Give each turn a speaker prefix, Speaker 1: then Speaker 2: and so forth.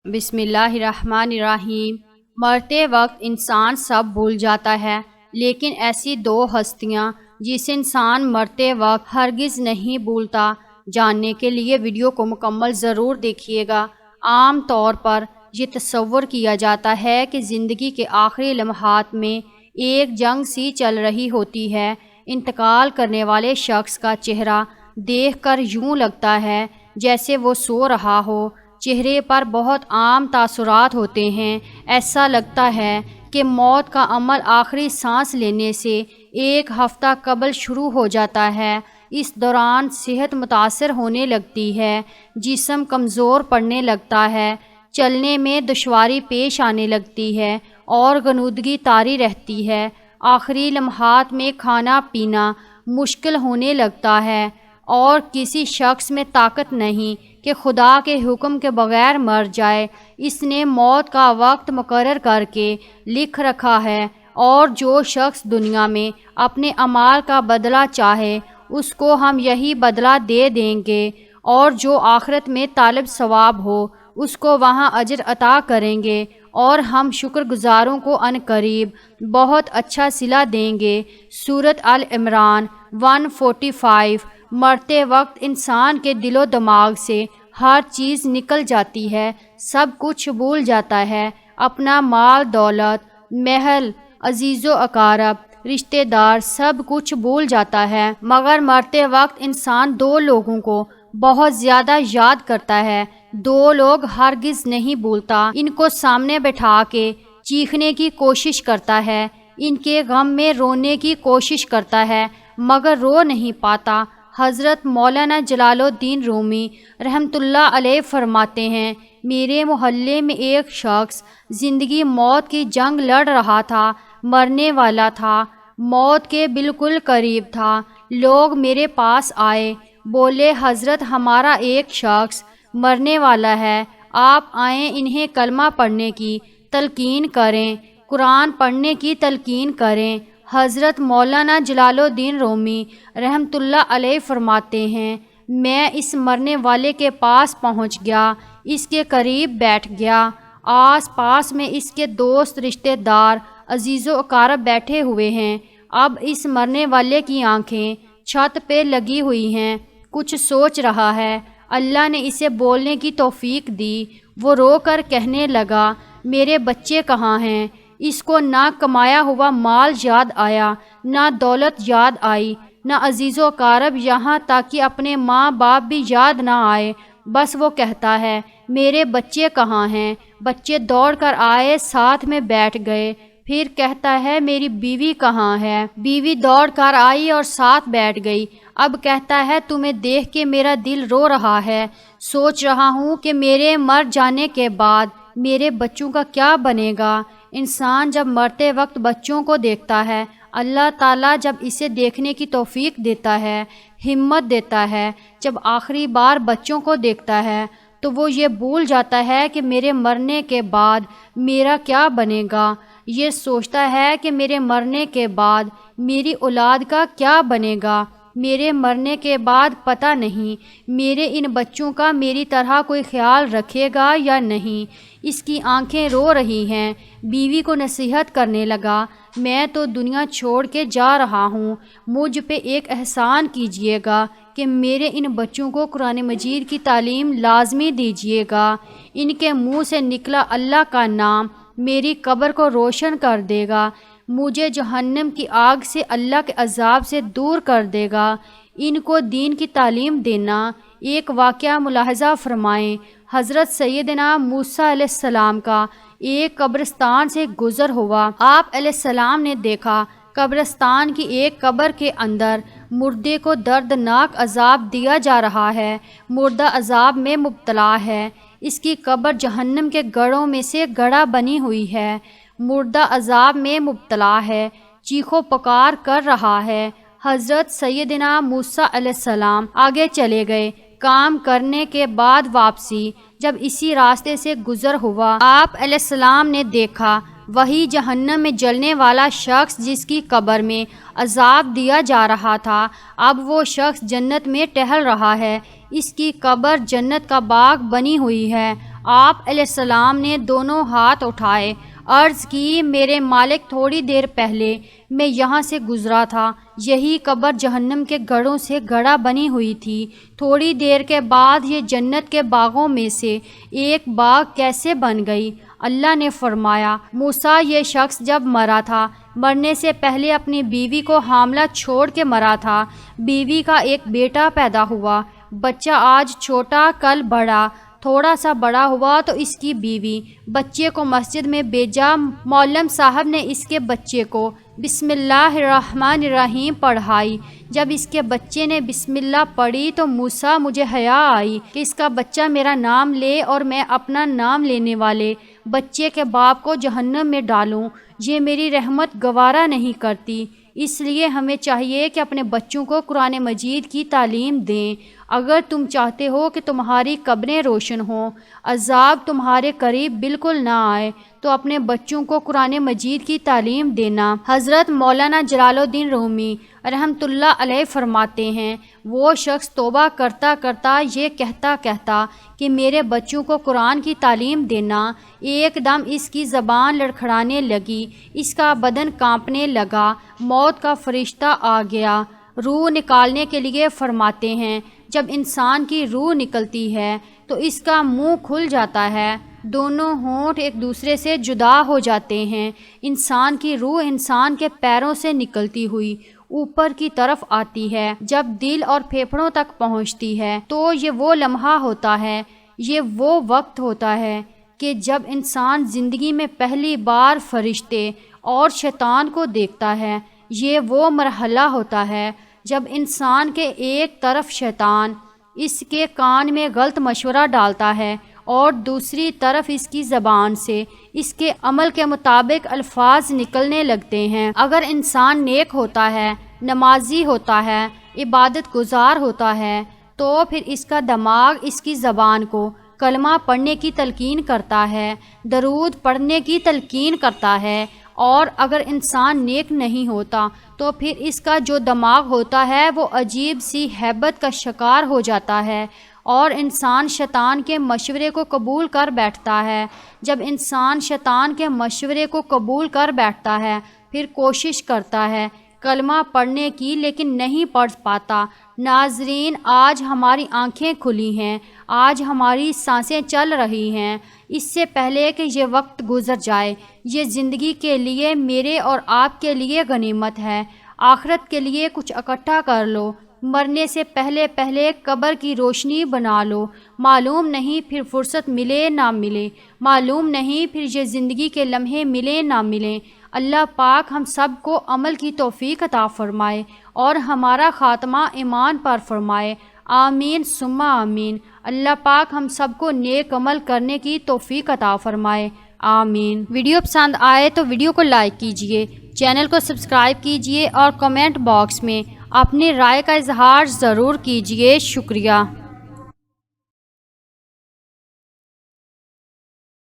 Speaker 1: بسم اللہ الرحمن الرحیم۔ مرتے وقت انسان سب بھول جاتا ہے، لیکن ایسی دو ہستیاں جسے انسان مرتے وقت ہرگز نہیں بھولتا، جاننے کے لیے ویڈیو کو مکمل ضرور دیکھیے گا۔ عام طور پر یہ تصور کیا جاتا ہے کہ زندگی کے آخری لمحات میں ایک جنگ سی چل رہی ہوتی ہے۔ انتقال کرنے والے شخص کا چہرہ دیکھ کر یوں لگتا ہے جیسے وہ سو رہا ہو۔ چہرے پر بہت عام تاثرات ہوتے ہیں۔ ایسا لگتا ہے کہ موت کا عمل آخری سانس لینے سے ایک ہفتہ قبل شروع ہو جاتا ہے۔ اس دوران صحت متاثر ہونے لگتی ہے، جسم کمزور پڑنے لگتا ہے، چلنے میں دشواری پیش آنے لگتی ہے اور غنودگی طاری رہتی ہے۔ آخری لمحات میں کھانا پینا مشکل ہونے لگتا ہے اور کسی شخص میں طاقت نہیں کہ خدا کے حکم کے بغیر مر جائے۔ اس نے موت کا وقت مقرر کر کے لکھ رکھا ہے، اور جو شخص دنیا میں اپنے اعمال کا بدلہ چاہے اس کو ہم یہی بدلہ دے دیں گے، اور جو آخرت میں طالب ثواب ہو اس کو وہاں اجر عطا کریں گے، اور ہم شکر گزاروں کو عنقریب بہت اچھا صلہ دیں گے۔ سورۃ آل عمران 145۔ مرتے وقت انسان کے دل و دماغ سے ہر چیز نکل جاتی ہے، سب کچھ بھول جاتا ہے، اپنا مال دولت، محل، عزیز و اقارب، رشتہ دار، سب کچھ بھول جاتا ہے، مگر مرتے وقت انسان دو لوگوں کو بہت زیادہ یاد کرتا ہے۔ دو لوگ ہرگز نہیں بھولتا۔ ان کو سامنے بٹھا کے چیخنے کی کوشش کرتا ہے، ان کے غم میں رونے کی کوشش کرتا ہے، مگر رو نہیں پاتا۔ حضرت مولانا جلال الدین رومی رحمۃ اللہ علیہ فرماتے ہیں، میرے محلے میں ایک شخص زندگی موت کی جنگ لڑ رہا تھا، مرنے والا تھا، موت کے بالکل قریب تھا۔ لوگ میرے پاس آئے، بولے حضرت ہمارا ایک شخص مرنے والا ہے، آپ آئیں انہیں کلمہ پڑھنے کی تلقین کریں، قرآن پڑھنے کی تلقین کریں۔ حضرت مولانا جلال الدین رومی رحمۃ اللہ علیہ فرماتے ہیں، میں اس مرنے والے کے پاس پہنچ گیا، اس کے قریب بیٹھ گیا۔ آس پاس میں اس کے دوست، رشتہ دار، عزیز و اقارب بیٹھے ہوئے ہیں۔ اب اس مرنے والے کی آنکھیں چھت پہ لگی ہوئی ہیں، کچھ سوچ رہا ہے۔ اللہ نے اسے بولنے کی توفیق دی۔ وہ رو کر کہنے لگا، میرے بچے کہاں ہیں؟ اس کو نہ کمایا ہوا مال یاد آیا، نہ دولت یاد آئی، نہ عزیز و اقارب، یہاں تک کہ اپنے ماں باپ بھی یاد نہ آئے۔ بس وہ کہتا ہے، میرے بچے کہاں ہیں؟ بچے دوڑ کر آئے، ساتھ میں بیٹھ گئے۔ پھر کہتا ہے، میری بیوی کہاں ہے؟ بیوی دوڑ کر آئی اور ساتھ بیٹھ گئی۔ اب کہتا ہے، تمہیں دیکھ کے میرا دل رو رہا ہے، سوچ رہا ہوں کہ میرے مر جانے کے بعد میرے بچوں کا کیا بنے گا۔ انسان جب مرتے وقت بچوں کو دیکھتا ہے، اللہ تعالیٰ جب اسے دیکھنے کی توفیق دیتا ہے، ہمت دیتا ہے، جب آخری بار بچوں کو دیکھتا ہے تو وہ یہ بھول جاتا ہے کہ میرے مرنے کے بعد میرا کیا بنے گا۔ یہ سوچتا ہے کہ میرے مرنے کے بعد میری اولاد کا کیا بنے گا۔ میرے مرنے کے بعد پتہ نہیں میرے ان بچوں کا میری طرح کوئی خیال رکھے گا یا نہیں۔ اس کی آنکھیں رو رہی ہیں۔ بیوی کو نصیحت کرنے لگا، میں تو دنیا چھوڑ کے جا رہا ہوں، مجھ پہ ایک احسان کیجیے گا کہ میرے ان بچوں کو قرآن مجید کی تعلیم لازمی دیجیے گا۔ ان کے منہ سے نکلا اللہ کا نام میری قبر کو روشن کر دے گا، مجھے جہنم کی آگ سے، اللہ کے عذاب سے دور کر دے گا۔ ان کو دین کی تعلیم دینا۔ ایک واقعہ ملاحظہ فرمائیں، حضرت سیدنا موسیٰ علیہ السلام کا ایک قبرستان سے گزر ہوا۔ آپ علیہ السلام نے دیکھا قبرستان کی ایک قبر کے اندر مردے کو دردناک عذاب دیا جا رہا ہے، مردہ عذاب میں مبتلا ہے، اس کی قبر جہنم کے گڑھوں میں سے گڑھا بنی ہوئی ہے، مردہ عذاب میں مبتلا ہے، چیخو پکار کر رہا ہے۔ حضرت سیدنا موسیٰ علیہ السلام آگے چلے گئے۔ کام کرنے کے بعد واپسی جب اسی راستے سے گزر ہوا، آپ علیہ السلام نے دیکھا وہی جہنم میں جلنے والا شخص جس کی قبر میں عذاب دیا جا رہا تھا، اب وہ شخص جنت میں ٹہل رہا ہے۔ اس کی قبر جنت کا باغ بنی ہوئی ہے۔ آپ علیہ السلام نے دونوں ہاتھ اٹھائے، عرض کی میرے مالک تھوڑی دیر پہلے میں یہاں سے گزرا تھا، یہی قبر جہنم کے گڑھوں سے گڑھا بنی ہوئی تھی، تھوڑی دیر کے بعد یہ جنت کے باغوں میں سے ایک باغ کیسے بن گئی؟ اللہ نے فرمایا موسیٰ یہ شخص جب مرا تھا، مرنے سے پہلے اپنی بیوی کو حاملہ چھوڑ کے مرا تھا، بیوی کا ایک بیٹا پیدا ہوا، بچہ آج چھوٹا کل بڑا، تھوڑا سا بڑا ہوا تو اس کی بیوی بچے کو مسجد میں بھیجا، معلم صاحب نے اس کے بچے کو بسم اللہ الرحمن الرحیم پڑھائی، جب اس کے بچے نے بسم اللہ پڑھی تو موسیٰ مجھے حیا آئی کہ اس کا بچہ میرا نام لے اور میں اپنا نام لینے والے بچے کے باپ کو جہنم میں ڈالوں، یہ میری رحمت گوارا نہیں کرتی، اس لیے ہمیں چاہیے کہ اپنے بچوں کو قرآن مجید کی تعلیم دیں۔ اگر تم چاہتے ہو کہ تمہاری قبریں روشن ہوں، عذاب تمہارے قریب بالکل نہ آئے، تو اپنے بچوں کو قرآن مجید کی تعلیم دینا۔ حضرت مولانا جلال الدین رومی رحمۃ اللہ علیہ فرماتے ہیں وہ شخص توبہ کرتا کرتا یہ کہتا کہ میرے بچوں کو قرآن کی تعلیم دینا، ایک دم اس کی زبان لڑکھڑانے لگی، اس کا بدن کانپنے لگا، موت کا فرشتہ آ گیا روح نکالنے کے لیے۔ فرماتے ہیں جب انسان کی روح نکلتی ہے تو اس کا منہ کھل جاتا ہے، دونوں ہونٹ ایک دوسرے سے جدا ہو جاتے ہیں، انسان کی روح انسان کے پیروں سے نکلتی ہوئی اوپر کی طرف آتی ہے، جب دل اور پھیپھڑوں تک پہنچتی ہے تو یہ وہ لمحہ ہوتا ہے، یہ وہ وقت ہوتا ہے کہ جب انسان زندگی میں پہلی بار فرشتے اور شیطان کو دیکھتا ہے، یہ وہ مرحلہ ہوتا ہے جب انسان کے ایک طرف شیطان اس کے کان میں غلط مشورہ ڈالتا ہے اور دوسری طرف اس کی زبان سے اس کے عمل کے مطابق الفاظ نکلنے لگتے ہیں۔ اگر انسان نیک ہوتا ہے، نمازی ہوتا ہے، عبادت گزار ہوتا ہے تو پھر اس کا دماغ اس کی زبان کو کلمہ پڑھنے کی تلقین کرتا ہے، درود پڑھنے کی تلقین کرتا ہے، اور اگر انسان نیک نہیں ہوتا تو پھر اس کا جو دماغ ہوتا ہے وہ عجیب سی ہیبت کا شکار ہو جاتا ہے اور انسان شیطان کے مشورے کو قبول کر بیٹھتا ہے۔ جب انسان شیطان کے مشورے کو قبول کر بیٹھتا ہے پھر کوشش کرتا ہے کلمہ پڑھنے کی لیکن نہیں پڑھ پاتا۔ ناظرین، آج ہماری آنکھیں کھلی ہیں، آج ہماری سانسیں چل رہی ہیں، اس سے پہلے کہ یہ وقت گزر جائے، یہ زندگی کے لیے میرے اور آپ کے لیے غنیمت ہے، آخرت کے لیے کچھ اکٹھا کر لو، مرنے سے پہلے پہلے قبر کی روشنی بنا لو، معلوم نہیں پھر فرصت ملے نہ ملے، معلوم نہیں پھر یہ زندگی کے لمحے ملیں نہ ملیں۔ اللہ پاک ہم سب کو عمل کی توفیق عطا فرمائے اور ہمارا خاتمہ ایمان پر فرمائے، آمین ثم آمین۔ اللہ پاک ہم سب کو نیک عمل کرنے کی توفیق عطا فرمائے، آمین۔ ویڈیو پسند آئے تو ویڈیو کو لائک کیجئے، چینل کو سبسکرائب کیجئے اور کمنٹ باکس میں اپنی رائے کا اظہار ضرور کیجئے۔ شکریہ۔